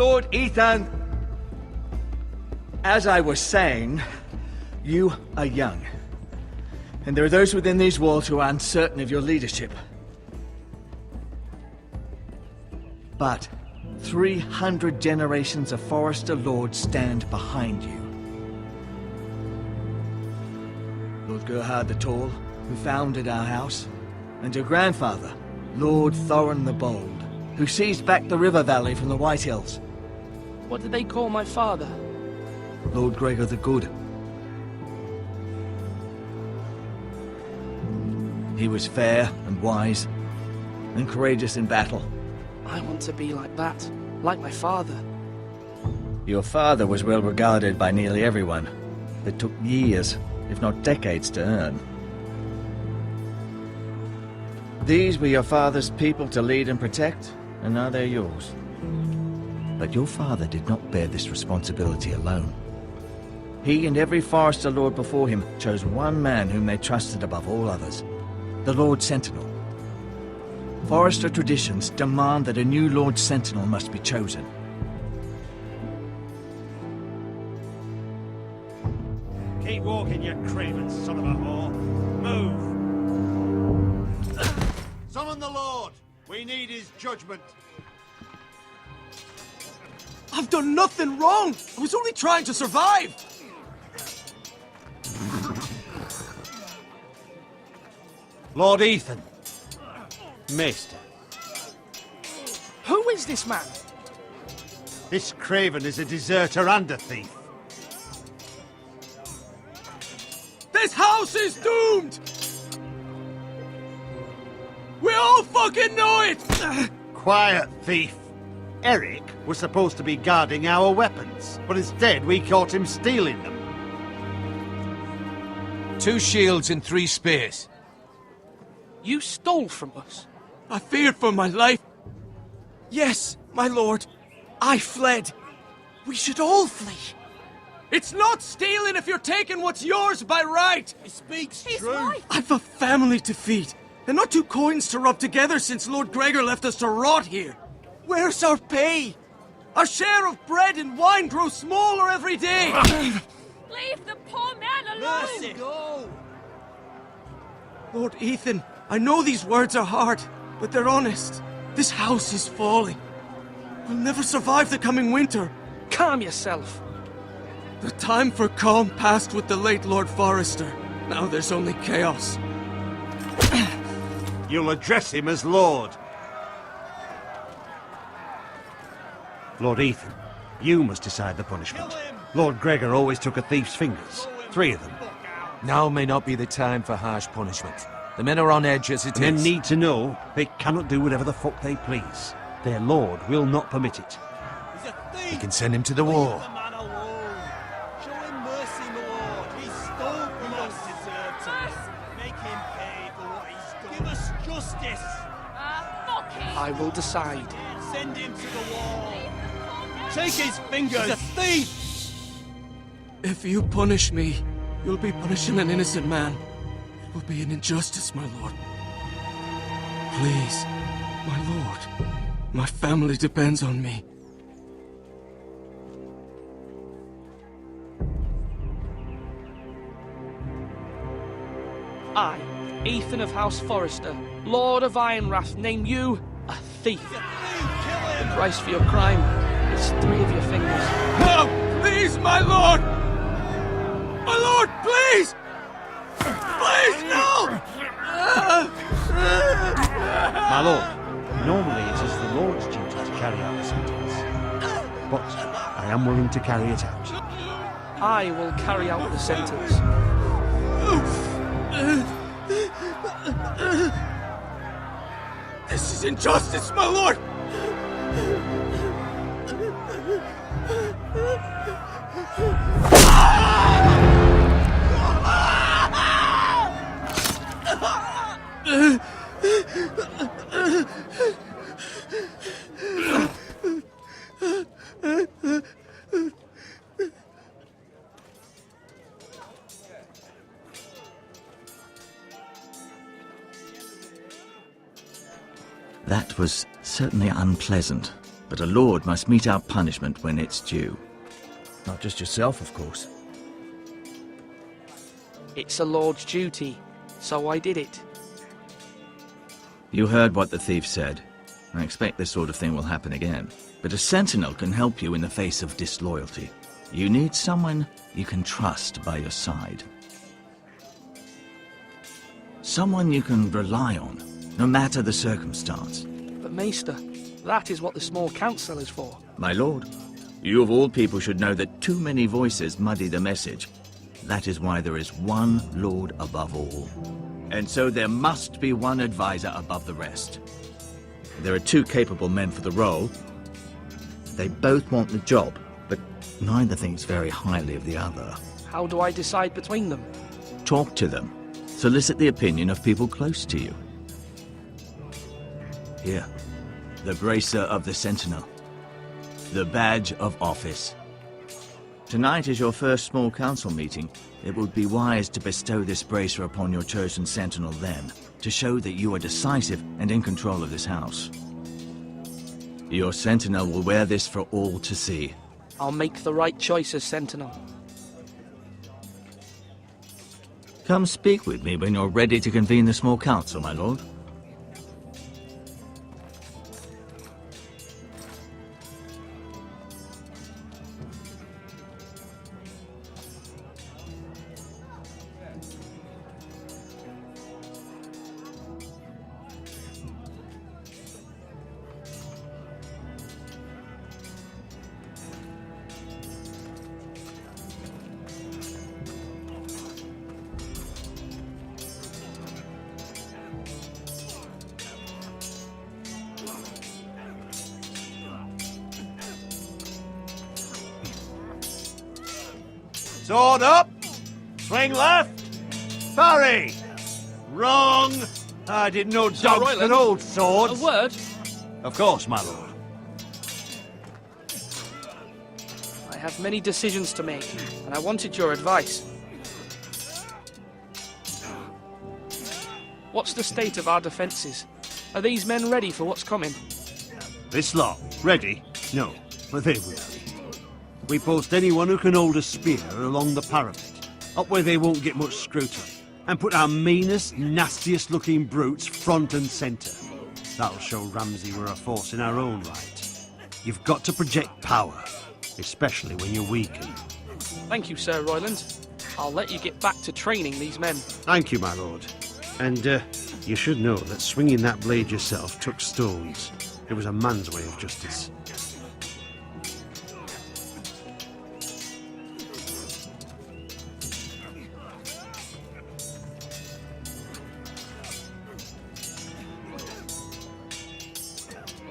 Lord Ethan! As I was saying, you are young. And there are those within these walls who are uncertain of your leadership. But 300 generations of Forester Lords stand behind you. Lord Gerhard the Tall, who founded our house, and your grandfather, Lord Thorin the Bold, who seized back the river valley from the White Hills. What did they call my father? Lord Gregor the Good. He was fair and wise, and courageous in battle. I want to be like that, like my father. Your father was well regarded by nearly everyone. It took years, if not decades, to earn. These were your father's people to lead and protect, and now they're yours. But your father did not bear this responsibility alone. He and every Forester Lord before him chose one man whom they trusted above all others, the Lord Sentinel. Forester traditions demand that a new Lord Sentinel must be chosen. Keep walking, you craven son of a whore. Move! Summon the Lord! We need his judgment. I've done nothing wrong! I was only trying to survive! Lord Ethan. Maester. Who is this man? This craven is a deserter and a thief. This house is doomed! We all fucking know it! Quiet, thief. Eric was supposed to be guarding our weapons, but instead we caught him stealing them. 2 shields and 3 spears. You stole from us. I feared for my life. Yes, my lord. I fled. We should all flee. It's not stealing if you're taking what's yours by right. He speaks He's true. right. I've a family to feed, and not 2 coins to rub together since Lord Gregor left us to rot here. Where's our pay? Our share of bread and wine grows smaller every day. Leave the poor man alone! Mercy. Go. Lord Ethan, I know these words are hard, but they're honest. This house is falling. We'll never survive the coming winter. Calm yourself. The time for calm passed with the late Lord Forester. Now there's only chaos. You'll address him as Lord. Lord Ethan, you must decide the punishment. Lord Gregor always took a thief's fingers. 3 of them. Now may not be the time for harsh punishment. The men are on edge as it Men is. need to know they cannot do whatever the fuck they please. Their lord will not permit it. He's a thief! We can send him to the war. Leave the man alone. Show him mercy, my lord. He stole from us. Deserter. Make him pay for what he's done. Give us justice. Fuck him! I will decide. Send him to the wall. Leave the poor man Take his fingers. He's a thief! If you punish me, you'll be punishing an innocent man. It will be an injustice, my lord. Please, my lord. My family depends on me. I, Ethan of House Forester, Lord of Ironwrath, name you a thief. He's a thief! Kill him! The price for your crime is 3 of your fingers. No! Please, my lord! My lord, please! Please, no! My lord, normally it is the Lord's duty to carry out the sentence. But I am willing to carry it out. I will carry out the sentence. This is injustice, my lord! That was certainly unpleasant, But a lord must mete out punishment when it's due. Not just yourself, of course. It's a lord's duty, so I did it. You heard what the thief said. I expect this sort of thing will happen again. But a sentinel can help you in the face of disloyalty. You need someone you can trust by your side. Someone you can rely on, no matter the circumstance. But Maester, that is what the small council is for. My lord, you of all people should know that too many voices muddy the message. That is why there is one lord above all. And so there must be one advisor above the rest. There are two capable men for the role. They both want the job, but neither thinks very highly of the other. How do I decide between them? Talk to them. Solicit the opinion of people close to you. Here, the bracer of the Sentinel. The badge of office. Tonight is your first small council meeting. It would be wise to bestow this bracer upon your chosen Sentinel then, to show that you are decisive and in control of this house. Your Sentinel will wear this for all to see. I'll make the right choice as Sentinel. Come speak with me when you're ready to convene the small council, my lord. Sword up! Swing left! Parry! Wrong! I didn't know dogs Royland, could hold A swords. word? Of course, my lord. I have many decisions to make, and I wanted your advice. What's the state of our defences? Are these men ready for what's coming? This lot, ready? No, but they will be. We post anyone who can hold a spear along the parapet, up where they won't get much scrutiny, and put our meanest, nastiest looking brutes front and centre. That'll show Ramsay we're a force in our own right. You've got to project power, especially when you're weakened. Thank you, Sir Royland. I'll let you get back to training these men. Thank you, my lord. And you should know that swinging that blade yourself took stones. It was a man's way of justice.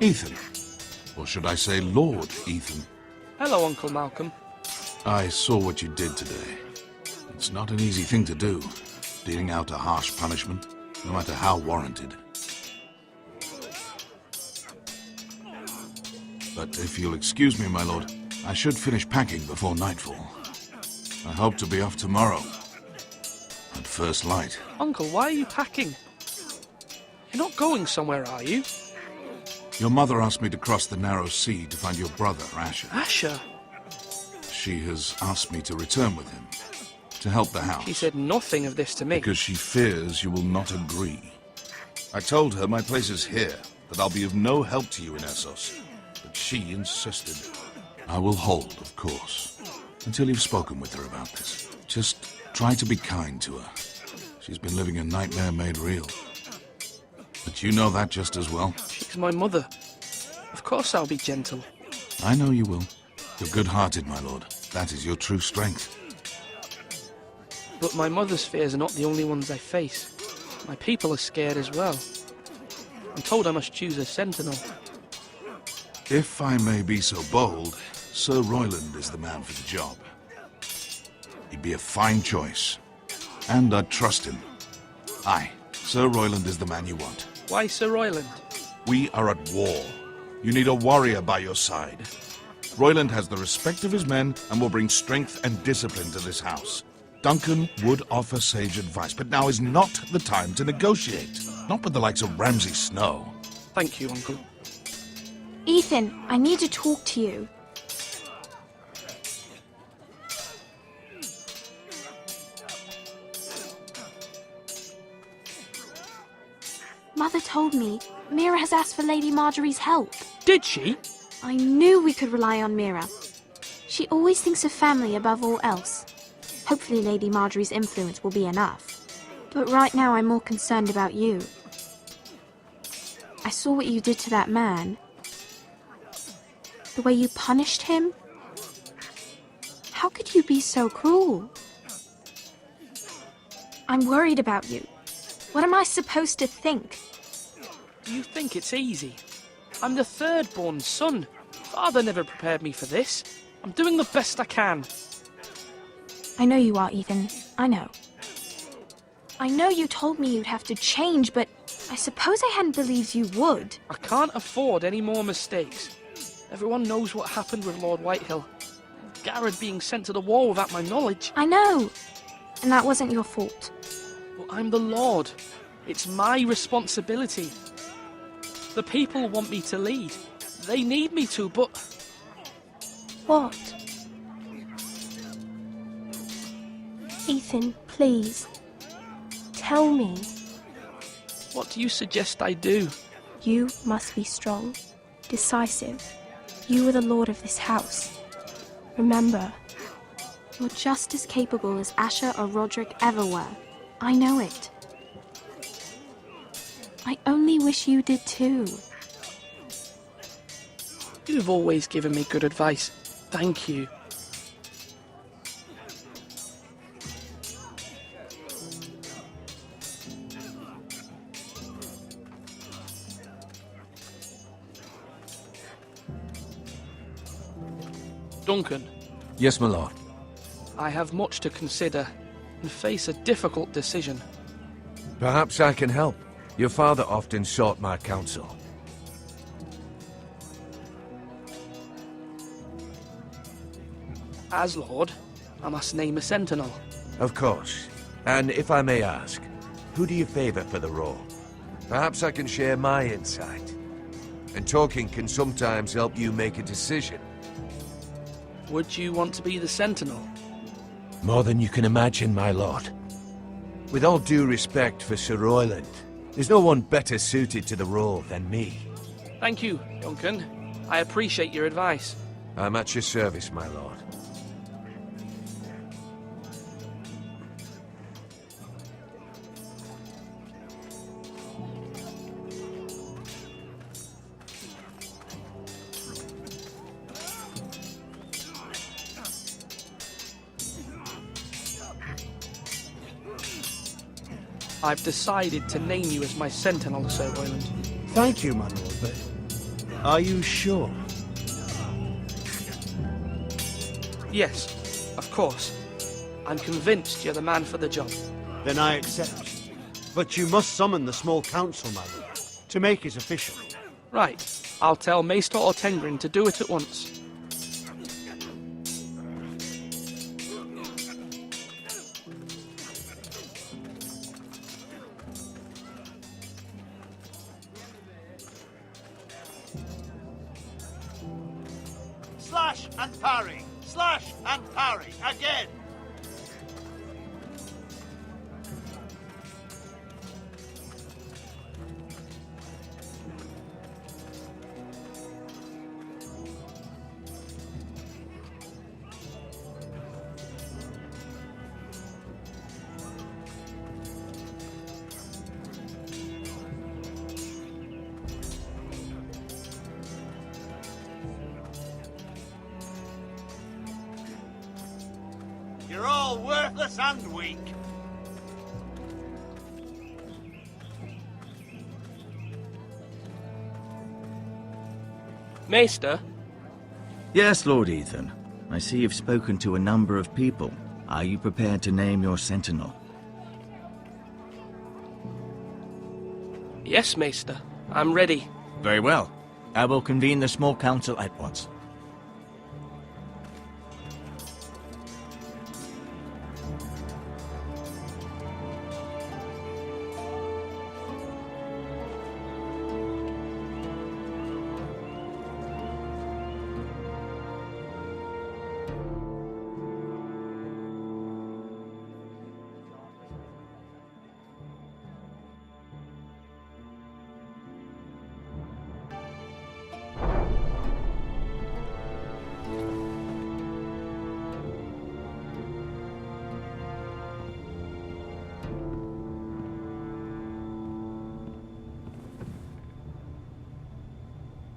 Ethan. Or should I say Lord Ethan? Hello, Uncle Malcolm. I saw what you did today. It's not an easy thing to do, dealing out a harsh punishment, no matter how warranted. But if you'll excuse me, my lord, I should finish packing before nightfall. I hope to be off tomorrow, at first light. Uncle, why are you packing? You're not going somewhere, are you? Your mother asked me to cross the narrow sea to find your brother, Asher. Asher? She has asked me to return with him, to help the house. She said nothing of this to me. Because she fears you will not agree. I told her my place is here, that I'll be of no help to you in Essos. But she insisted. I will hold, of course, until you've spoken with her about this. Just try to be kind to her. She's been living a nightmare made real. But you know that just as well. She's my mother. Of course I'll be gentle. I know you will. You're good-hearted, my lord. That is your true strength. But my mother's fears are not the only ones I face. My people are scared as well. I'm told I must choose a sentinel. If I may be so bold, Sir Royland is the man for the job. He'd be a fine choice. And I'd trust him. Aye, Sir Royland is the man you want. Why Sir Royland? We are at war. You need a warrior by your side. Royland has the respect of his men and will bring strength and discipline to this house. Duncan would offer sage advice, but now is not the time to negotiate. Not with the likes of Ramsay Snow. Thank you, Uncle. Ethan, I need to talk to you. Mother told me Mira has asked for Lady Marjorie's help. Did she? I knew we could rely on Mira. She always thinks of family above all else. Hopefully Lady Marjorie's influence will be enough. But right now I'm more concerned about you. I saw what you did to that man. The way you punished him. How could you be so cruel? I'm worried about you. What am I supposed to think? Do you think it's easy? I'm the third-born son. Father never prepared me for this. I'm doing the best I can. I know you are, Ethan. I know. I know you told me you'd have to change, but I suppose I hadn't believed you would. I can't afford any more mistakes. Everyone knows what happened with Lord Whitehill. Garrett being sent to the war without my knowledge. I know. And that wasn't your fault. But I'm the Lord. It's my responsibility. The people want me to lead. They need me to, but... What? Ethan, please. Tell me. What do you suggest I do? You must be strong, decisive. You are the lord of this house. Remember, you're just as capable as Asher or Roderick ever were. I know it. I only wish you did too. You've always given me good advice. Thank you. Duncan, Yes, my lord. I have much to consider and face a difficult decision. Perhaps I can help. Your father often sought my counsel. As Lord, I must name a sentinel. Of course. And if I may ask, who do you favor for the role? Perhaps I can share my insight. And talking can sometimes help you make a decision. Would you want to be the sentinel? More than you can imagine, my lord. With all due respect for Sir Royland, there's no one better suited to the role than me. Thank you, Duncan. I appreciate your advice. I'm at your service, my lord. I've decided to name you as my sentinel, Sir Royland. Thank you, my lord, but are you sure? Yes, of course. I'm convinced you're the man for the job. Then I accept. But you must summon the small council, my lord, to make it official. Right. I'll tell Maester Ortengrin to do it at once. Slash and parry! Slash and parry! Again! You're all worthless and weak. Maester? Yes, Lord Ethan. I see you've spoken to a number of people. Are you prepared to name your sentinel? Yes, Maester. I'm ready. Very well. I will convene the small council at once.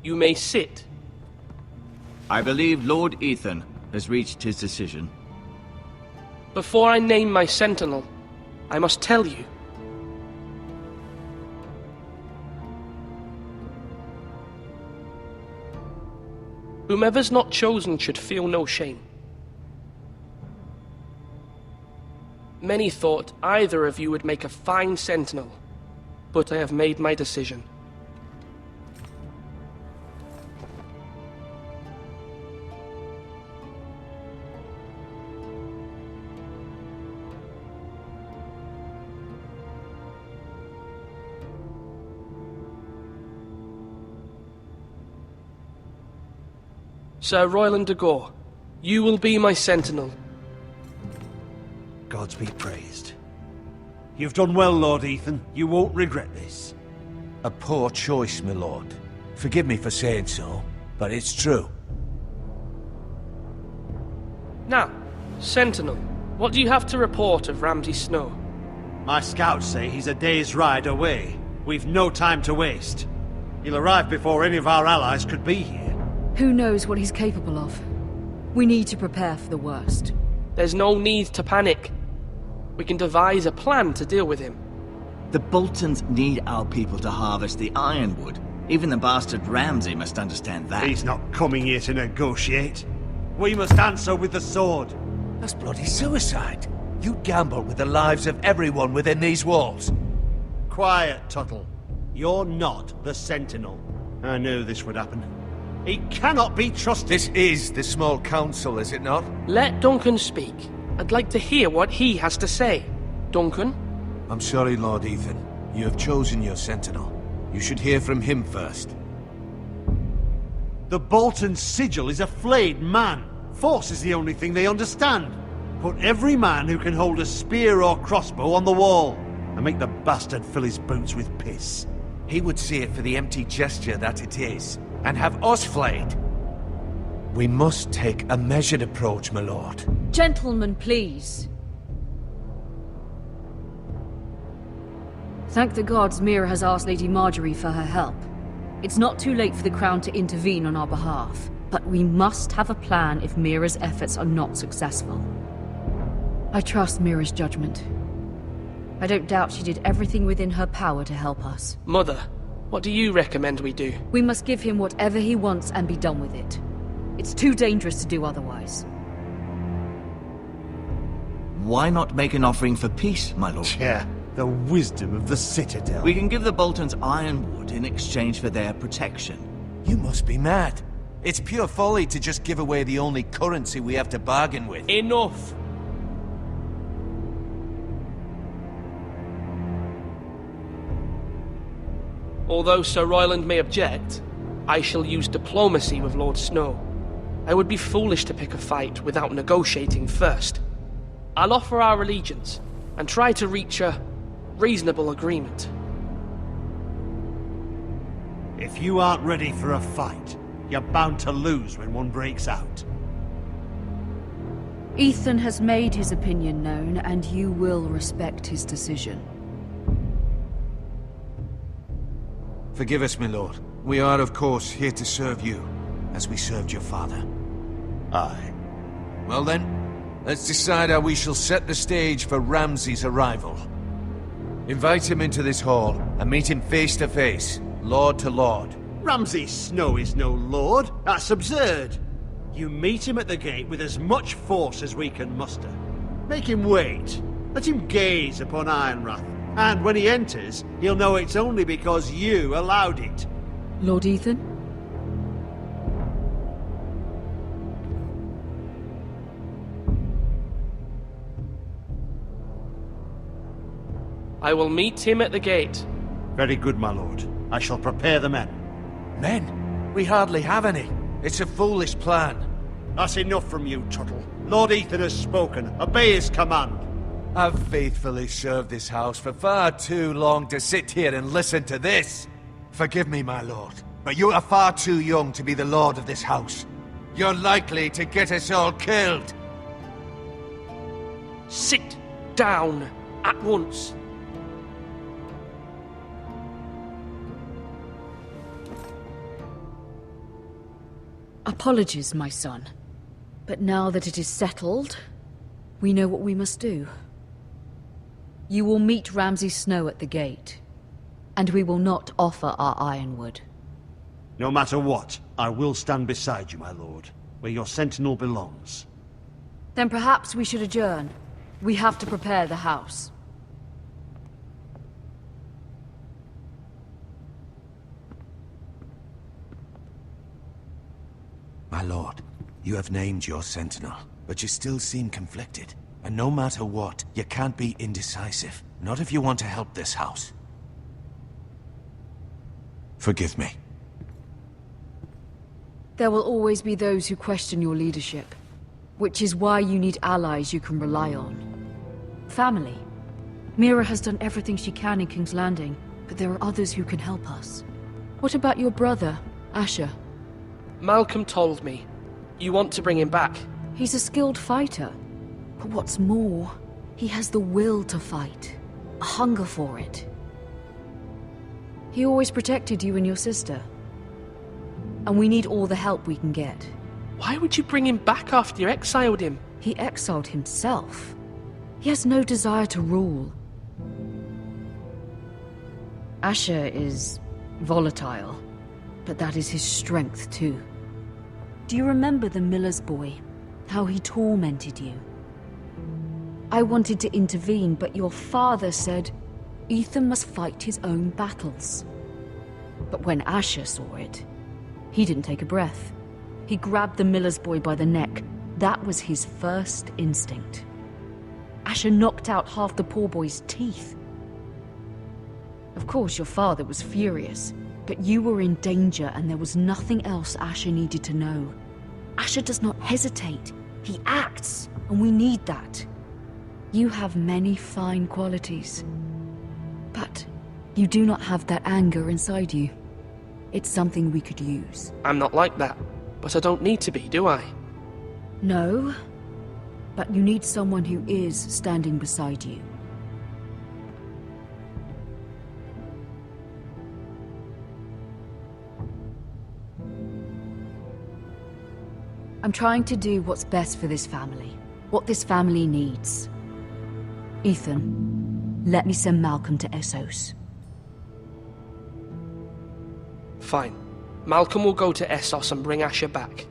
You may sit. I believe Lord Ethan has reached his decision. Before I name my sentinel, I must tell you. Whomever's not chosen should feel no shame. Many thought either of you would make a fine sentinel, but I have made my decision. Sir Royland de Gore, you will be my sentinel. Gods be praised. You've done well, Lord Ethan. You won't regret this. A poor choice, my lord. Forgive me for saying so, but it's true. Now, sentinel, what do you have to report of Ramsay Snow? My scouts say he's a day's ride away. We've no time to waste. He'll arrive before any of our allies could be here. Who knows what he's capable of? We need to prepare for the worst. There's no need to panic. We can devise a plan to deal with him. The Boltons need our people to harvest the ironwood. Even the bastard Ramsay must understand that. He's not coming here to negotiate. We must answer with the sword. That's bloody suicide. You gamble with the lives of everyone within these walls. Quiet, Tuttle. You're not the Sentinel. I knew this would happen. He cannot be trusted. This is the small council, is it not? Let Duncan speak. I'd like to hear what he has to say. Duncan? I'm sorry, Lord Ethan. You have chosen your sentinel. You should hear from him first. The Bolton sigil is a flayed man. Force is the only thing they understand. Put every man who can hold a spear or crossbow on the wall, and make the bastard fill his boots with piss. He would see it for the empty gesture that it is, and have us flayed. We must take a measured approach, my lord. Gentlemen, please. Thank the gods Mira has asked Lady Marjorie for her help. It's not too late for the Crown to intervene on our behalf, but we must have a plan if Mira's efforts are not successful. I trust Mira's judgment. I don't doubt she did everything within her power to help us. Mother, what do you recommend we do? We must give him whatever he wants and be done with it. It's too dangerous to do otherwise. Why not make an offering for peace, my lord? Yeah, the wisdom of the Citadel. We can give the Boltons ironwood in exchange for their protection. You must be mad. It's pure folly to just give away the only currency we have to bargain with. Enough! Although Sir Royland may object, I shall use diplomacy with Lord Snow. I would be foolish to pick a fight without negotiating first. I'll offer our allegiance, and try to reach a reasonable agreement. If you aren't ready for a fight, you're bound to lose when one breaks out. Ethan has made his opinion known, and you will respect his decision. Forgive us, my lord. We are, of course, here to serve you, as we served your father. Aye. Well then, let's decide how we shall set the stage for Ramsay's arrival. Invite him into this hall, and meet him face to face, lord to lord. Ramsay Snow is no lord. That's absurd. You meet him at the gate with as much force as we can muster. Make him wait. Let him gaze upon Ironrath. And when he enters, he'll know it's only because you allowed it. Lord Ethan? I will meet him at the gate. Very good, my lord. I shall prepare the men. Men? We hardly have any. It's a foolish plan. That's enough from you, Tuttle. Lord Ethan has spoken. Obey his command. I've faithfully served this house for far too long to sit here and listen to this. Forgive me, my lord, but you are far too young to be the lord of this house. You're likely to get us all killed. Sit down at once. Apologies, my son. But now that it is settled, we know what we must do. You will meet Ramsay Snow at the gate, and we will not offer our ironwood. No matter what, I will stand beside you, my lord, where your sentinel belongs. Then perhaps we should adjourn. We have to prepare the house. My lord, you have named your sentinel, but you still seem conflicted. And no matter what, you can't be indecisive. Not if you want to help this house. Forgive me. There will always be those who question your leadership, which is why you need allies you can rely on. Family. Mira has done everything she can in King's Landing, but there are others who can help us. What about your brother, Asher? Malcolm told me. You want to bring him back? He's a skilled fighter. But what's more, he has the will to fight. A hunger for it. He always protected you and your sister. And we need all the help we can get. Why would you bring him back after you exiled him? He exiled himself. He has no desire to rule. Asher is volatile, but that is his strength too. Do you remember the miller's boy? How he tormented you? I wanted to intervene, but your father said Ethan must fight his own battles. But when Asher saw it, he didn't take a breath. He grabbed the miller's boy by the neck. That was his first instinct. Asher knocked out half the poor boy's teeth. Of course, your father was furious, but you were in danger and there was nothing else Asher needed to know. Asher does not hesitate. He acts, and we need that. You have many fine qualities, but you do not have that anger inside you. It's something we could use. I'm not like that, but I don't need to be, do I? No, but you need someone who is standing beside you. I'm trying to do what's best for this family, what this family needs. Ethan, let me send Malcolm to Essos. Fine. Malcolm will go to Essos and bring Asher back.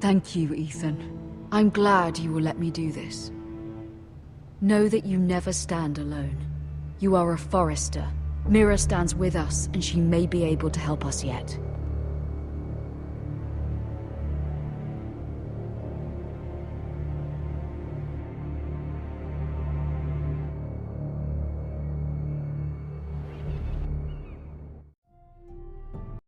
Thank you, Ethan. I'm glad you will let me do this. Know that you never stand alone. You are a Forester. Mira stands with us, and she may be able to help us yet.